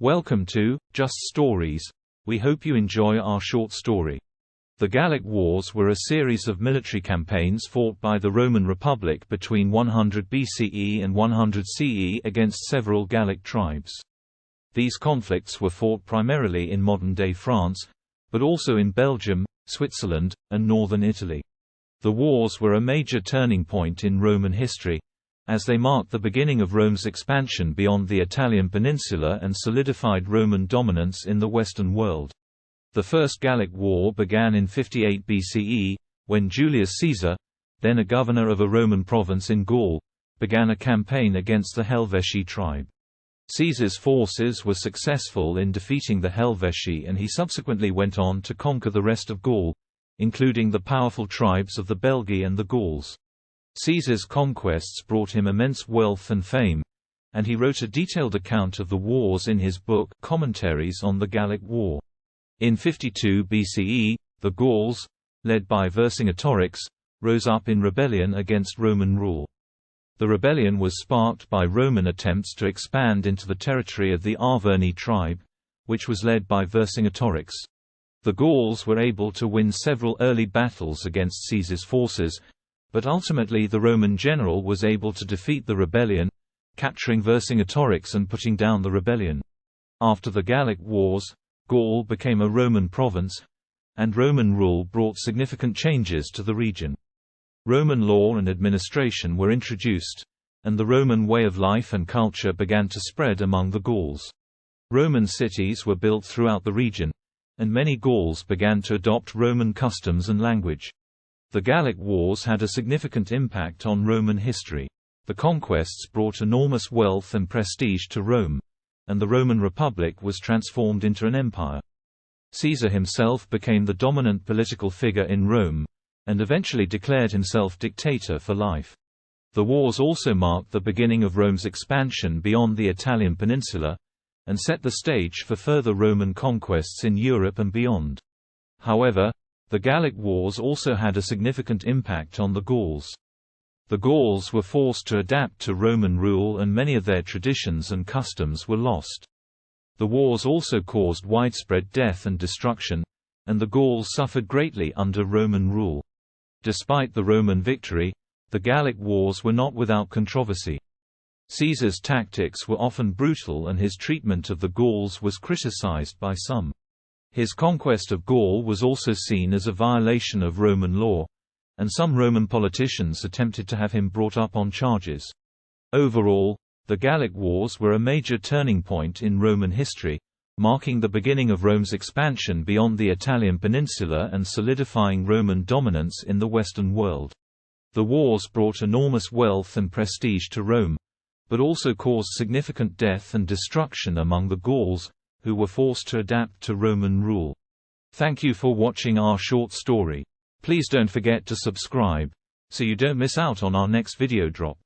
Welcome to Just Stories. We hope you enjoy our short story. The Gallic Wars were a series of military campaigns fought by the Roman Republic between 100 BCE and 100 CE against several Gallic tribes. These conflicts were fought primarily in modern-day France, but also in Belgium, Switzerland, and northern Italy. The wars were a major turning point in Roman history, as they marked the beginning of Rome's expansion beyond the Italian peninsula and solidified Roman dominance in the Western world. The First Gallic War began in 58 BCE, when Julius Caesar, then a governor of a Roman province in Gaul, began a campaign against the Helvetii tribe. Caesar's forces were successful in defeating the Helvetii, and he subsequently went on to conquer the rest of Gaul, including the powerful tribes of the Belgae and the Gauls. Caesar's conquests brought him immense wealth and fame, and he wrote a detailed account of the wars in his book Commentaries on the Gallic War. In 52 BCE, the Gauls, led by Vercingetorix, rose up in rebellion against Roman rule. The rebellion was sparked by Roman attempts to expand into the territory of the Arverni tribe, which was led by Vercingetorix. The Gauls were able to win several early battles against Caesar's forces, but ultimately the Roman general was able to defeat the rebellion, capturing Vercingetorix and putting down the rebellion. After the Gallic Wars, Gaul became a Roman province, and Roman rule brought significant changes to the region. Roman law and administration were introduced, and the Roman way of life and culture began to spread among the Gauls. Roman cities were built throughout the region, and many Gauls began to adopt Roman customs and language. The Gallic Wars had a significant impact on Roman history. The conquests brought enormous wealth and prestige to Rome, and the Roman Republic was transformed into an empire. Caesar himself became the dominant political figure in Rome, and eventually declared himself dictator for life. The wars also marked the beginning of Rome's expansion beyond the Italian peninsula, and set the stage for further Roman conquests in Europe and beyond. However, the Gallic Wars also had a significant impact on the Gauls. The Gauls were forced to adapt to Roman rule, and many of their traditions and customs were lost. The wars also caused widespread death and destruction, and the Gauls suffered greatly under Roman rule. Despite the Roman victory, the Gallic Wars were not without controversy. Caesar's tactics were often brutal, and his treatment of the Gauls was criticized by some. His conquest of Gaul was also seen as a violation of Roman law, and some Roman politicians attempted to have him brought up on charges. Overall, the Gallic Wars were a major turning point in Roman history, marking the beginning of Rome's expansion beyond the Italian peninsula and solidifying Roman dominance in the Western world. The wars brought enormous wealth and prestige to Rome, but also caused significant death and destruction among the Gauls, who were forced to adapt to Roman rule. Thank you for watching our short story. Please don't forget to subscribe, so you don't miss out on our next video drop.